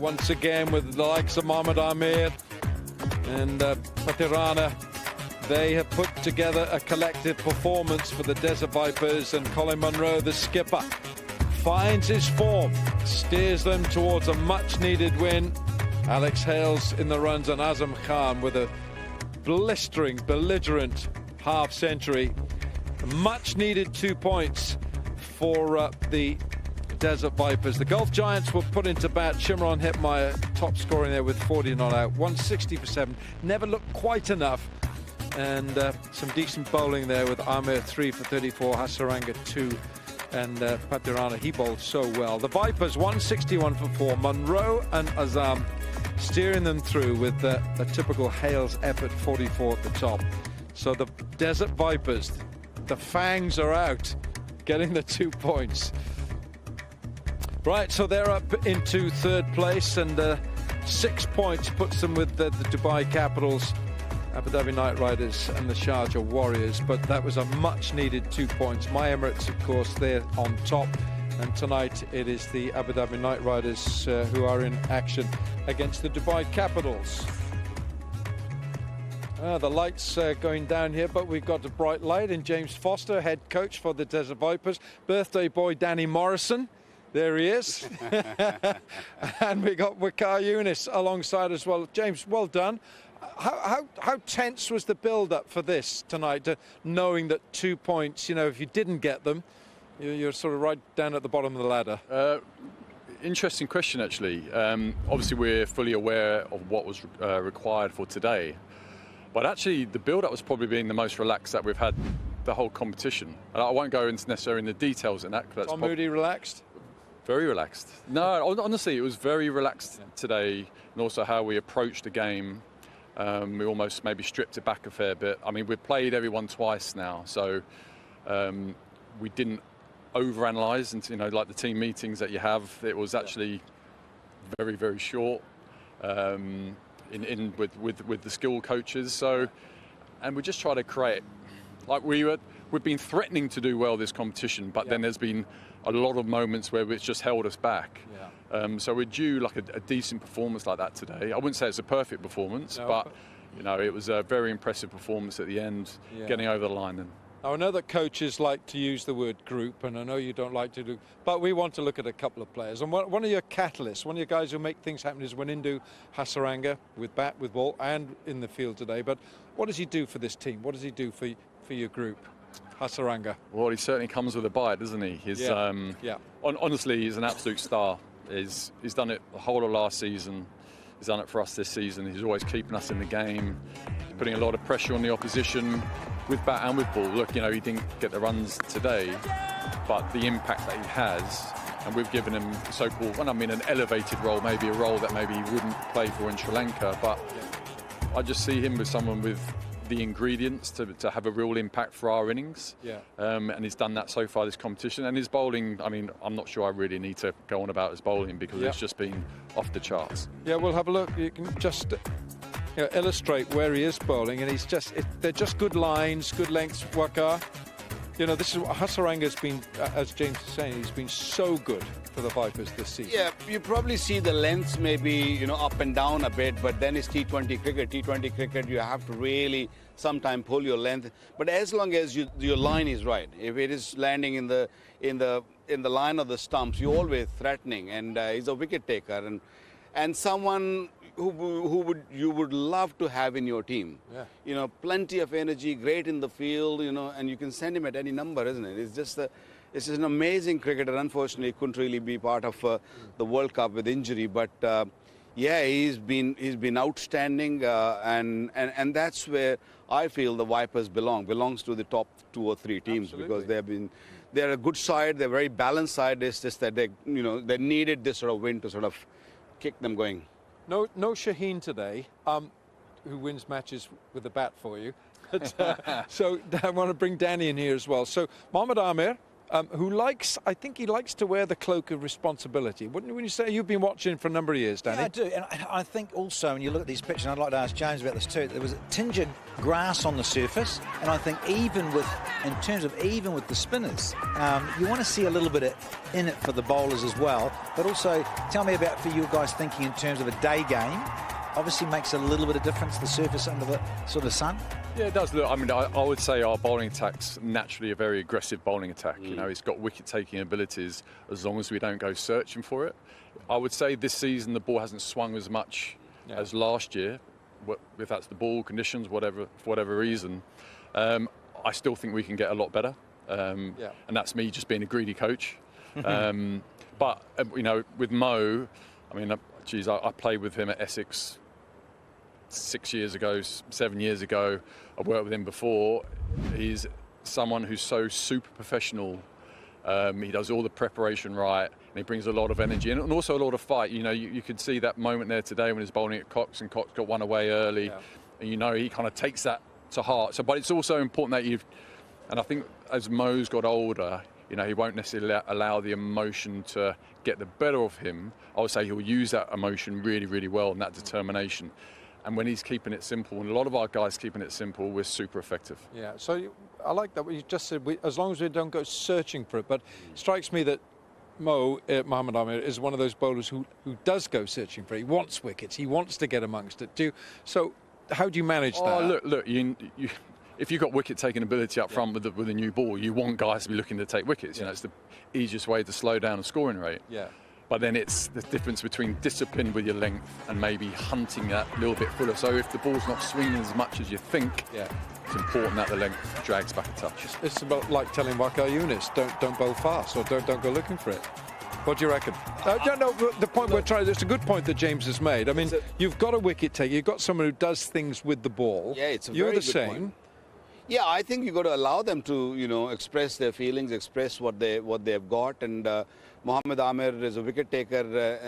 once again with the likes of Mohamed Amir and Patirana. They have put together a collective performance for the Desert Vipers, and Colin Munro, the skipper, finds his form, steers them towards a much-needed win. Alex Hales in the runs, and Azam Khan with a blistering, belligerent half-century. Much-needed 2 points for the Desert Vipers. The Gulf Giants were put into bat. Shimron Hetmeyer top scoring there with 40 not out. 160 for 7. Never looked quite enough. And some decent bowling there with Amir 3 for 34, Hasaranga 2, and Patirana, he bowled so well. The Vipers 161 for 4. Munro and Azam steering them through with a typical Hales effort, 44 at the top. So the Desert Vipers, the fangs are out, getting the 2 points. Right, so they're up into third place, and 6 points puts them with the Dubai Capitals, Abu Dhabi Knight Riders and the Sharjah Warriors, but that was a much-needed 2 points. My Emirates, of course, they're on top, and tonight it is the Abu Dhabi Knight Riders who are in action against the Dubai Capitals. The lights going down here, but we've got a bright light in James Foster, head coach for the Desert Vipers. Birthday boy Danny Morrison, there he is. And we got Waqar Younis alongside as well. James, well done. How tense was the build-up for this tonight, knowing that 2 points, you know, if you didn't get them, you're sort of right down at the bottom of the ladder? Interesting question, actually. Obviously, we're fully aware of what was required for today. But actually, the build-up was probably being the most relaxed that we've had the whole competition. And I won't go into necessarily in the details in that. Tom Moody relaxed? Very relaxed. No, honestly, it was very relaxed today, and also how we approached the game. We almost maybe stripped it back a fair bit. I mean, we've played everyone twice now, so we didn't overanalyze, and you know, like the team meetings that you have, it was actually very, very short with the skill coaches. So, and we just try to create, like we've been threatening to do well this competition, but then there's been a lot of moments where it's just held us back. So we're due like a decent performance like that today. I wouldn't say it's a perfect performance, but you know, it was a very impressive performance at the end, getting over the line. Then. Now, I know that coaches like to use the word group, and I know you don't like to do, but we want to look at a couple of players. And one of your catalysts, one of your guys who make things happen is Wanindu Hasaranga with bat, with ball, and in the field today. But what does he do for this team? What does he do for your group, Hasaranga? Well, he certainly comes with a bite, doesn't he? He's honestly, he's an absolute star. He's done it the whole of last season. He's done it for us this season. He's always keeping us in the game. He's putting a lot of pressure on the opposition with bat and with ball. Look, you know, he didn't get the runs today, but the impact that he has, and we've given him so-called, well, I mean, an elevated role, maybe a role that maybe he wouldn't play for in Sri Lanka, but I just see him with someone with the ingredients to have a real impact for our innings. And he's done that so far this competition. And his bowling, I mean, I'm not sure I really need to go on about his bowling because it's just been off the charts. Yeah, we'll have a look. You can just illustrate where he is bowling, and they're just good lines, good lengths, Waqar. You know, this is what Hasaranga's been, as James is saying, he's been so good for the Vipers this season. Yeah, you probably see the lengths maybe, you know, up and down a bit, but then it's T20 cricket. T20 cricket, you have to really sometime pull your length. But as long as your line is right, if it is landing in the line of the stumps, you're always threatening, and he's a wicket taker and someone you would love to have in your team. You know, plenty of energy, great in the field, you know, and you can send him at any number, isn't it? It's just an amazing cricketer. Unfortunately, couldn't really be part of the World Cup with injury, but he's been outstanding, and that's where I feel the Vipers belongs to the top 2 or 3 teams. Absolutely. Because they're a good side, they're a very balanced side. It's just that they needed this sort of win to sort of kick them going. No Shaheen today, who wins matches with the bat for you. So I want to bring Danny in here as well. So Mohamed Amir, I think he likes to wear the cloak of responsibility. Wouldn't you say? You've been watching for a number of years, Danny. Yeah, I do. And I think also when you look at these pictures, and I'd like to ask James about this too, there was a tinge of grass on the surface. And I think even with the spinners, you want to see a little bit in it for the bowlers as well. But also, tell me about for you guys thinking in terms of a day game. Obviously makes a little bit of difference, the surface under the sort of sun. Yeah, it does. Look, I mean, I would say our bowling attack's naturally a very aggressive bowling attack. You know, it's got wicket-taking abilities as long as we don't go searching for it. I would say this season the ball hasn't swung as much as last year, if that's the ball conditions, for whatever reason. I still think we can get a lot better, and that's me just being a greedy coach. But you know, with Mo, I mean, I played with him at Essex 6 years ago, 7 years ago. I've worked with him before. He's someone who's so super professional. He does all the preparation right, and he brings a lot of energy and also a lot of fight. You know, you could see that moment there today when he's bowling at Cox, and Cox got one away early, and you know he kind of takes that to heart. So, but it's also important that and I think as Mo's got older, you know, he won't necessarily allow the emotion to get the better of him. I would say he'll use that emotion really, really well and that determination. And when he's keeping it simple, and a lot of our guys keeping it simple, we're super effective. Yeah, so I like that what you just said, as long as we don't go searching for it. But it strikes me that Mohammad Amir is one of those bowlers who does go searching for it. He wants wickets. He wants to get amongst it too. So how do you manage that? Oh, look, if you've got wicket-taking ability up front with a new ball, you want guys to be looking to take wickets. You know, it's the easiest way to slow down a scoring rate. Yeah. But then it's the difference between discipline with your length and maybe hunting that a little bit fuller. So if the ball's not swinging as much as you think, it's important that the length drags back a touch. It's about like telling Waqar Younis, don't bowl fast or don't go looking for it. What do you reckon? No, the point we're trying, it's a good point that James has made. I mean, you've got a wicket taker, you've got someone who does things with the ball. Yeah, it's a You're very the good same. point. Yeah, I think you've got to allow them to, you know, express their feelings, express what they've got. And Mohammad Amir is a wicket taker,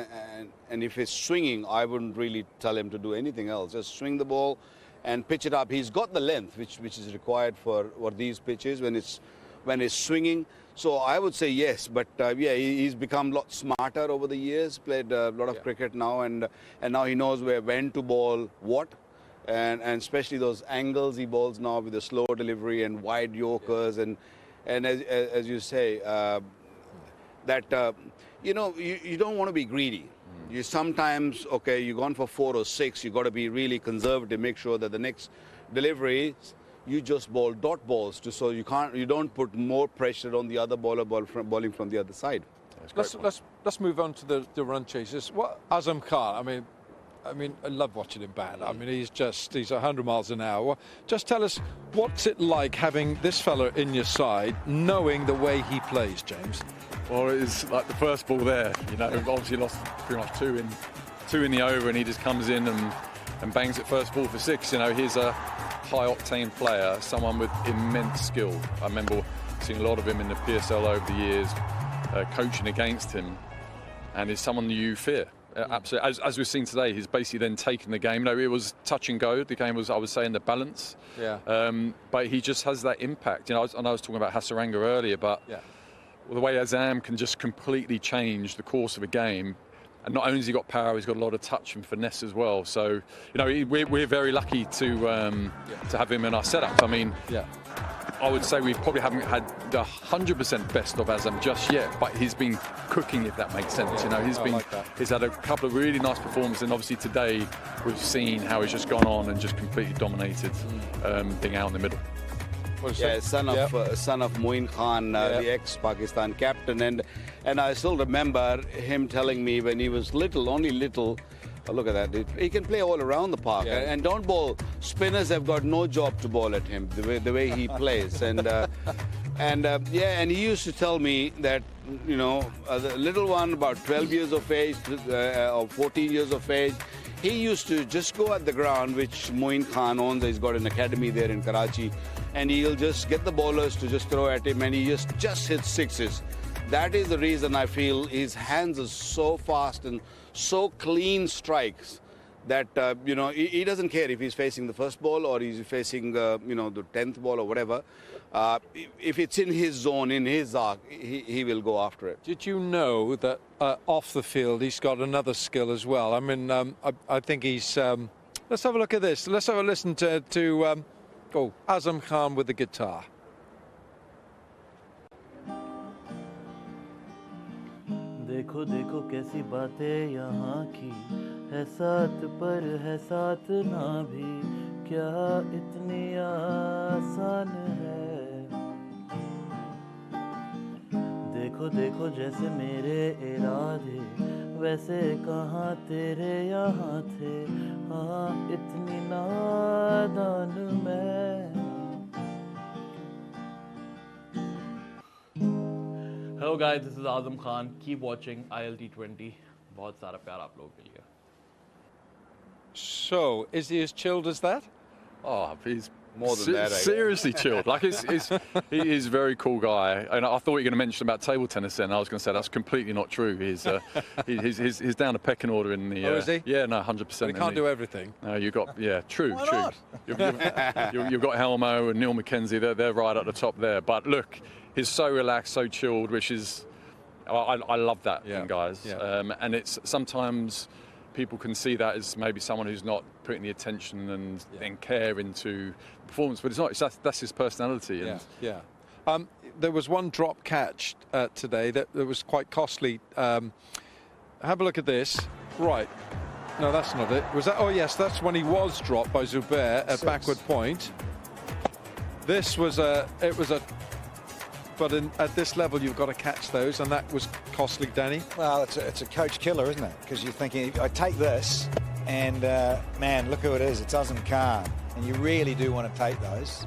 and if he's swinging, I wouldn't really tell him to do anything else. Just swing the ball and pitch it up. He's got the length, which is required for these pitches when it's swinging. So I would say yes, but he's become a lot smarter over the years. Played a lot of cricket now, and now he knows when to bowl what. And especially those angles he bowls now with the slow delivery and wide yorkers, and as you say, you know, you don't want to be greedy. You sometimes, you've gone for 4 or 6, you've got to be really conservative, make sure that the next delivery you just bowl dot balls so you don't put more pressure on the other bowler bowling from the other side. Let's move on to the run chasers. Azam Khan, I mean, I love watching him bat. I mean, he's 100 miles an hour. Just tell us, what's it like having this fella in your side, knowing the way he plays, James? Well, it's like the first ball there. You know, obviously lost pretty much two in the over, and he just comes in and bangs it first ball for 6. You know, he's a high-octane player, someone with immense skill. I remember seeing a lot of him in the PSL over the years, coaching against him, and he's someone you fear. Absolutely. As we've seen today, he's basically then taken the game. No, it was touch and go. The game was, I would say, in the balance. Yeah. But he just has that impact. You know, I was talking about Hasaranga earlier, but the way Azam can just completely change the course of a game. And not only has he got power, he's got a lot of touch and finesse as well. So, you know, we're very lucky to have him in our setups. I mean, I would say we probably haven't had the 100% best of Azam just yet, but he's been cooking, if that makes sense. You know, he's had a couple of really nice performances, and obviously today we've seen how he's just gone on and just completely dominated, being out in the middle. Yeah, son of Moeen Khan, the ex-Pakistan captain, and I still remember him telling me when he was only little. Look at that! He can play all around the park, and don't bowl. Spinners have got no job to bowl at him the way he plays, and he used to tell me that, you know, the little one about 12 years of age or 14 years of age, he used to just go at the ground, which Moeen Khan owns. He's got an academy there in Karachi, and he'll just get the bowlers to just throw at him, and he just hits 6s. That is the reason I feel his hands are so fast and so clean strikes that, you know, he doesn't care if he's facing the first ball or he's facing, you know, the 10th ball or whatever. If it's in his zone, in his arc, he will go after it. Did you know that off the field he's got another skill as well? I mean, I think he's... let's have a look at this. Let's have a listen to Azam Khan with the guitar. देखो देखो कैसी बातें यहाँ की है साथ पर है साथ ना भी क्या इतनी आसान है देखो देखो जैसे मेरे इरादे वैसे कहाँ तेरे यहाँ थे हाँ इतनी नादान मैं Hello guys, this is Azam Khan. Keep watching ILT20. बहुत सारा प्यार आप लोगों के लिए. So, is he as chilled as that? Oh, he's more than that. Seriously chilled. Like he is a very cool guy. And I thought you were going to mention about table tennis then. I was going to say that's completely not true. He's down a pecking order in the. Oh, is he? Yeah, no, 100%. But he can't do everything. No, you got true. Why true. not? You've got Helmo and Neil McKenzie. They're right at the top there. But look, he's so relaxed, so chilled, which is I love that in guys. Yeah. And it's sometimes people can see that as maybe someone who's not putting the attention and care into performance, but it's not. That's his personality. And there was one drop catch today that was quite costly. Have a look at this. Right. No, that's not it. Was that? Oh, yes, that's when he was dropped by Zubair at backward point. This was but at this level, you've got to catch those, and that was costly, Danny. Well, it's a coach killer, isn't it? Because you're thinking, I take this, and man, look who it is. It's Azam Khan, and you really do want to take those.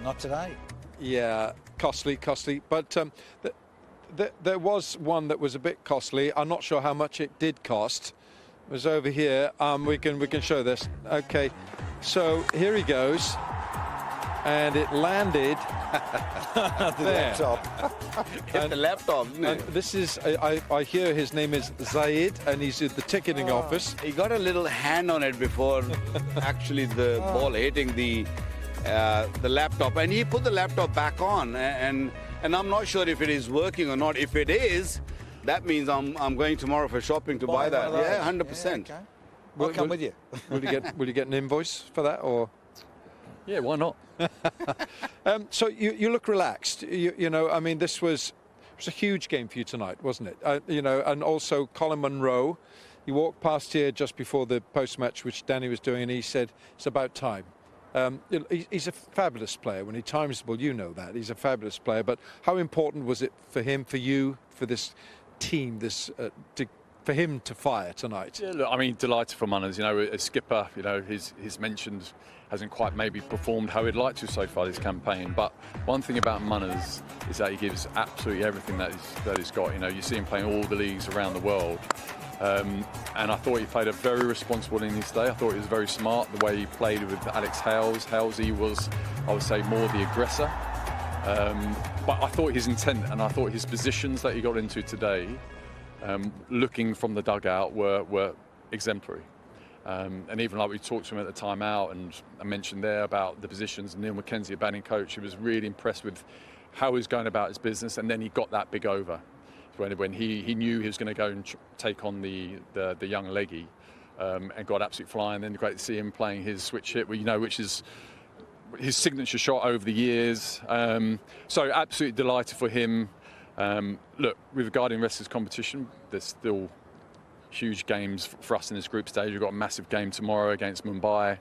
Not today. Yeah, costly. But there was one that was a bit costly. I'm not sure how much it did cost. It was over here. We can show this. Okay, so here he goes. And it landed the laptop. Hit the laptop, isn't it? And this is, I hear his name is Zaid, and he's at the ticketing office. He got a little hand on it before actually the ball hitting the laptop, and he put the laptop back on, and I'm not sure if it is working or not. If it is, that means I'm going tomorrow for shopping to buy that. Yeah, 100%. Yeah, okay. I'll come with you. Will you get an invoice for that, or? Yeah, why not? So you look relaxed. You know, I mean, it was a huge game for you tonight, wasn't it? You know, and also Colin Munro, he walked past here just before the post-match, which Danny was doing, and he said it's about time. He's a fabulous player. When he times the ball, you know that he's a fabulous player. But how important was it for him, for you, for this team, for him to fire tonight? Yeah, look, I mean, delighted for Munners. You know, as skipper, you know, he's mentioned hasn't quite maybe performed how he'd like to so far this campaign. But one thing about Munners is that he gives absolutely everything that he's got. You know, you see him playing all the leagues around the world. And I thought he played a very responsible innings today. I thought he was very smart the way he played with Alex Hales. Halesy was, I would say, more the aggressor. But I thought his intent and I thought his positions that he got into today, looking from the dugout, were exemplary. And even like we talked to him at the timeout, and I mentioned there about the positions, Neil McKenzie, a batting coach, he was really impressed with how he was going about his business, and then he got that big over. When he knew he was going to go and take on the young leggy, and got absolutely flying. Then great to see him playing his switch hit, you know, which is his signature shot over the years. So absolutely delighted for him. Look, regarding the rest of this competition, there's still huge games for us in this group stage. We've got a massive game tomorrow against Mumbai.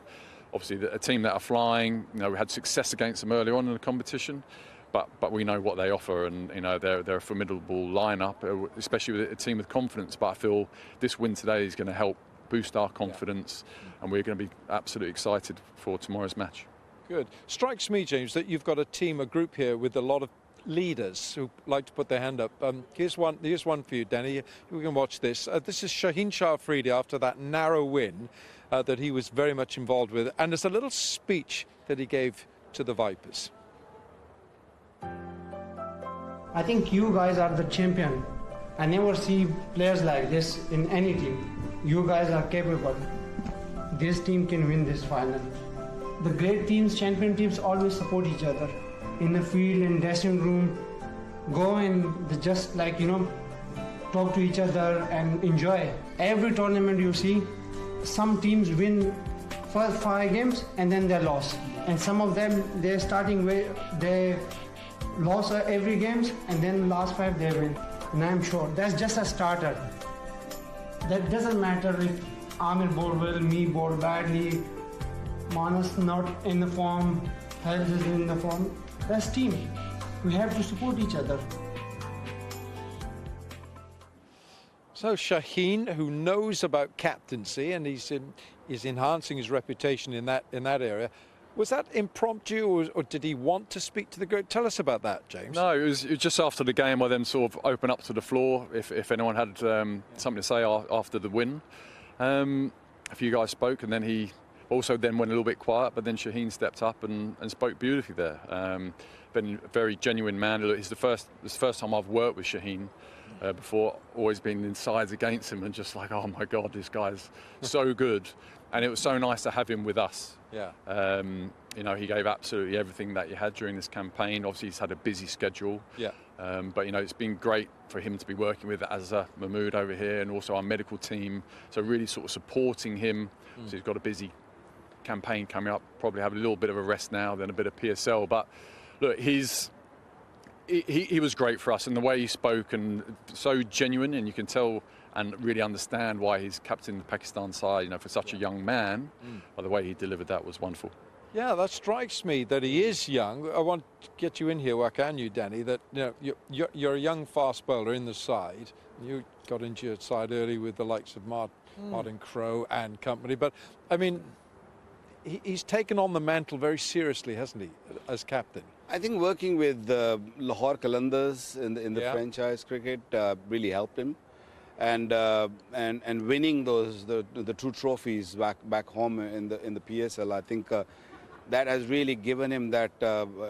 Obviously, a team that are flying. You know, we had success against them earlier on in the competition. But we know what they offer, and you know they're a formidable lineup, especially with a team with confidence. But I feel this win today is going to help boost our confidence, and we're going to be absolutely excited for tomorrow's match. Good. Strikes me, James, that you've got a group here with a lot of leaders who like to put their hand up. Here's one for you, Danny. We can watch this. This is Shaheen Shah Afridi after that narrow win that he was very much involved with, and there's a little speech that he gave to the Vipers. I think you guys are the champion. I never see players like this in any team. you guys are capable. This team can win this final. The great teams, champion teams always support each other. In the field, in dressing room, go and just like, talk to each other and enjoy. Every tournament you see, some teams win first 5 games and then they lost. And some of them, they're starting with, they lost every games and then last 5 they win. And I'm sure that's just a starter. That doesn't matter if Amir bowled well, me bowled badly, Manas not in the form, Health is in the form. That's team. We have to support each other. So Shaheen, who knows about captaincy and he's enhancing his reputation in that area. Was that impromptu, or did he want to speak to the group? Tell us about that, James. No, it was just after the game I then sort of opened up to the floor if anyone had something to say after the win. A few guys spoke, and then he also then went a little bit quiet, but then Shaheen stepped up and spoke beautifully there. Been a very genuine man. It's the first time I've worked with Shaheen before, always been in sides against him and just like, oh my God, this guy's so good. And it was so nice to have him with us. Yeah. He gave absolutely everything that he had during this campaign. Obviously, he's had a busy schedule. Yeah. But it's been great for him to be working with Azza Mahmood over here, and also our medical team. So really sort of supporting him. So he's got a busy campaign coming up. Probably have a little bit of a rest now, then a bit of PSL. But look, he was great for us, and the way he spoke, and so genuine, and you can tell and really understand why he's captain the Pakistan side, for such a young man. By the way he delivered that was wonderful. Yeah, that strikes me that he is young. I want to get you in here, why can you, Danny, that you're a young fast bowler in the side. You got into your side early with the likes of Martin Crowe and company. But, I mean, he's taken on the mantle very seriously, hasn't he, as captain? I think working with Lahore Qalandars in the franchise cricket really helped him. And winning the 2 trophies back home in the PSL, I think that has really given him that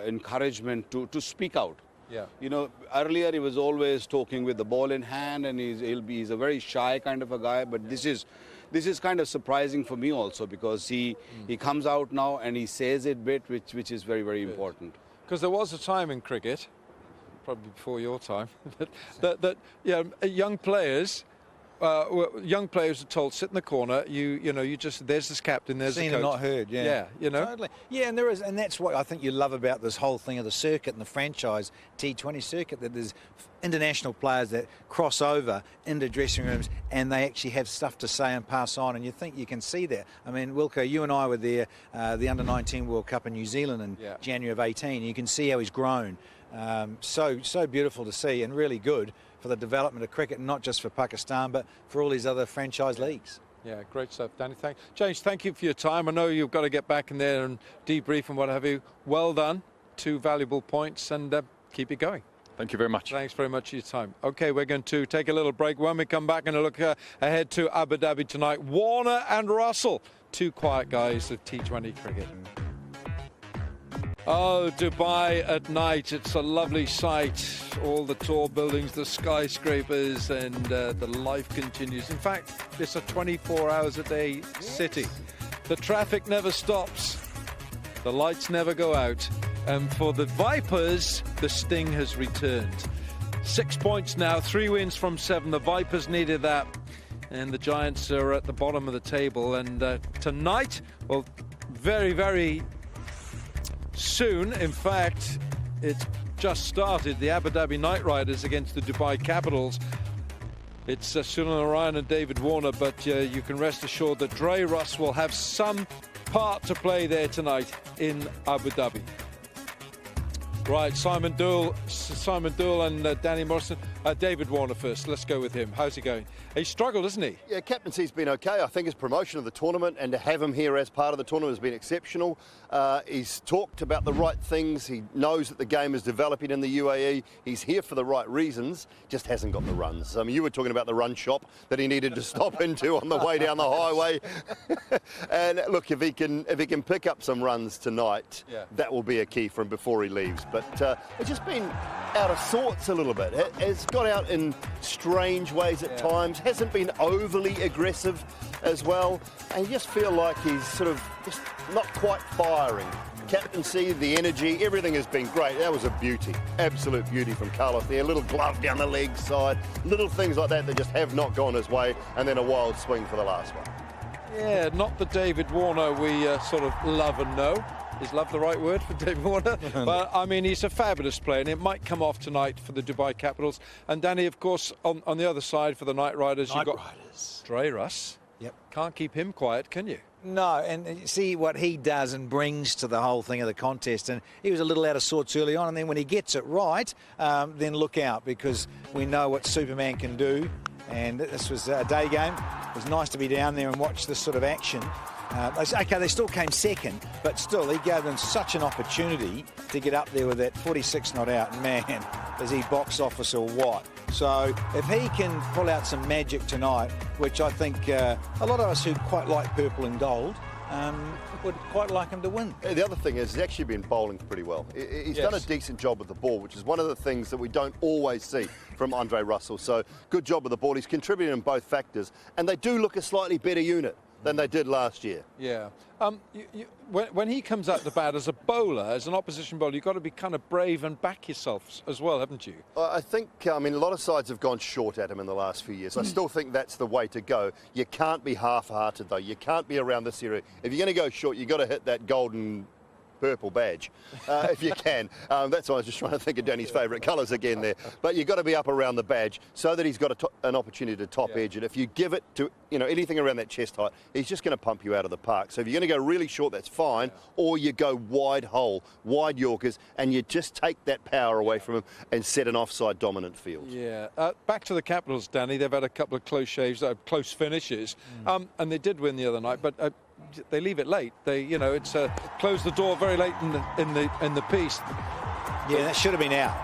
encouragement to speak out. Yeah. Earlier he was always talking with the ball in hand, and he's a very shy kind of a guy. But this is kind of surprising for me also, because he comes out now and he says it bit, which is very, very important. Because there was a time in cricket, probably before your time, that young players are told, sit in the corner. You just, there's this captain, there's the coach. Seen and not heard. Yeah. Totally. Yeah, and that's what I think you love about this whole thing of the circuit and the franchise T20 circuit, that there's international players that cross over into dressing rooms and they actually have stuff to say and pass on, and you think you can see that. I mean, Wilco, you and I were there, the Under-19 World Cup in New Zealand in January of 18. You can see how he's grown. So beautiful to see, and really good for the development of cricket, not just for Pakistan, but for all these other franchise leagues. Yeah, great stuff, Danny. James, thank you for your time. I know you've got to get back in there and debrief and what have you. Well done. 2 valuable points, and keep it going. Thank you very much. Thanks very much for your time. Okay, we're going to take a little break. When we come back and look ahead to Abu Dhabi tonight, Warner and Russell, 2 quiet guys of T20 cricket. Oh, Dubai at night, it's a lovely sight. All the tall buildings, the skyscrapers, and the life continues. In fact, it's a 24 hours a day city. The traffic never stops. The lights never go out. And for the Vipers, the sting has returned. 6 points now, 3 wins from 7. The Vipers needed that. And the Giants are at the bottom of the table. And tonight, well, very, very soon, in fact, it's just started, the Abu Dhabi Knight Riders against the Dubai Capitals. It's Sunil Narayan and David Warner, but you can rest assured that Dre Russ will have some part to play there tonight in Abu Dhabi. Right, Simon Dool and Danny Morrison. David Warner first. Let's go with him. How's he going? He struggled, hasn't he? Yeah, captaincy's been okay. I think his promotion of the tournament and to have him here as part of the tournament has been exceptional. He's talked about the right things. He knows that the game is developing in the UAE. He's here for the right reasons, just hasn't got the runs. I mean, you were talking about the run shop that he needed to stop into on the way down the highway. And look, if he can pick up some runs tonight, that will be a key for him before he leaves. But it's just been out of sorts a little bit. Has got out in strange ways at times, hasn't been overly aggressive as well, and you just feel like he's sort of just not quite firing. Captaincy, the energy, everything has been great. That was a beauty, absolute beauty from Carlos there. A little glove down the leg side, little things like that that just have not gone his way, and then a wild swing for the last one. Yeah, not the David Warner we sort of love and know. Is love the right word for David Warner? But, I mean, he's a fabulous player, and it might come off tonight for the Dubai Capitals. And, Danny, of course, on the other side for the Knight Riders, you've got Dre Russ. Yep. Can't keep him quiet, can you? No, and see what he does and brings to the whole thing of the contest. And he was a little out of sorts early on, and then when he gets it right, then look out, because we know what Superman can do. And this was a day game. It was nice to be down there and watch this sort of action. Okay, they still came second, but still, he gave them such an opportunity to get up there with that 46 not out. Man, is he box office or what? So if he can pull out some magic tonight, which I think a lot of us who quite like purple and gold would quite like him to win. The other thing is he's actually been bowling pretty well. He's done a decent job with the ball, which is one of the things that we don't always see from Andre Russell. So good job with the ball. He's contributed in both factors, and they do look a slightly better unit than they did last year. Yeah. When he comes out to bat as a bowler, as an opposition bowler, you've got to be kind of brave and back yourself as well, haven't you? I think, I mean, a lot of sides have gone short at him in the last few years. I still think that's the way to go. You can't be half-hearted, though. You can't be around this area. If you're going to go short, you've got to hit that golden purple badge, if you can. That's why I was just trying to think of Danny's favourite colours again there. But you've got to be up around the badge so that he's got an opportunity to top edge it. If you give it to, anything around that chest height, he's just going to pump you out of the park. So if you're going to go really short, that's fine. Or you go wide hole, wide Yorkers, and you just take that power away from him and set an offside dominant field. Yeah. Back to the Capitals, Danny. They've had a couple of close shaves, close finishes, and they did win the other night, but they leave it late. It's closed the door very late in the piece. Yeah, that should have been out.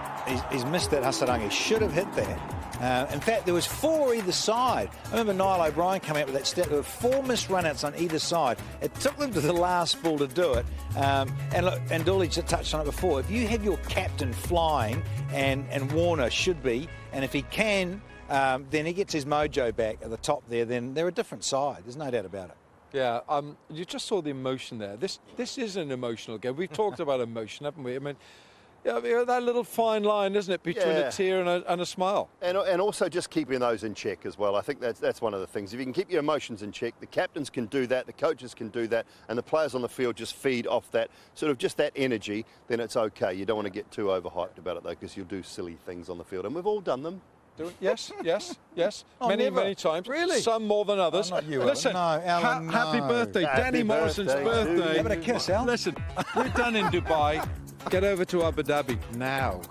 He's missed that Hasaranga. He should have hit that. In fact, there was 4 either side. I remember Niall O'Brien coming up with that stat. There were 4 missed run-outs on either side. It took them to the last ball to do it. And look, and Dooley touched on it before. If you have your captain flying, and Warner should be, and if he can, then he gets his mojo back at the top there, then they're a different side. There's no doubt about it. Yeah, you just saw the emotion there. This is an emotional game. We've talked about emotion, haven't we? I mean, that little fine line, isn't it, between a tear and a smile? And also just keeping those in check as well. I think that's one of the things. If you can keep your emotions in check, the captains can do that, the coaches can do that, and the players on the field just feed off that, sort of just that energy, then it's okay. You don't want to get too overhyped about it, though, because you'll do silly things on the field, and we've all done them. Yes. Oh, many times. Really? Some more than others. Not you, Listen, Alan. No, Alan, happy birthday. Danny Morrison's birthday. Have a kiss, Al. Listen, we're done in Dubai. Get over to Abu Dhabi now.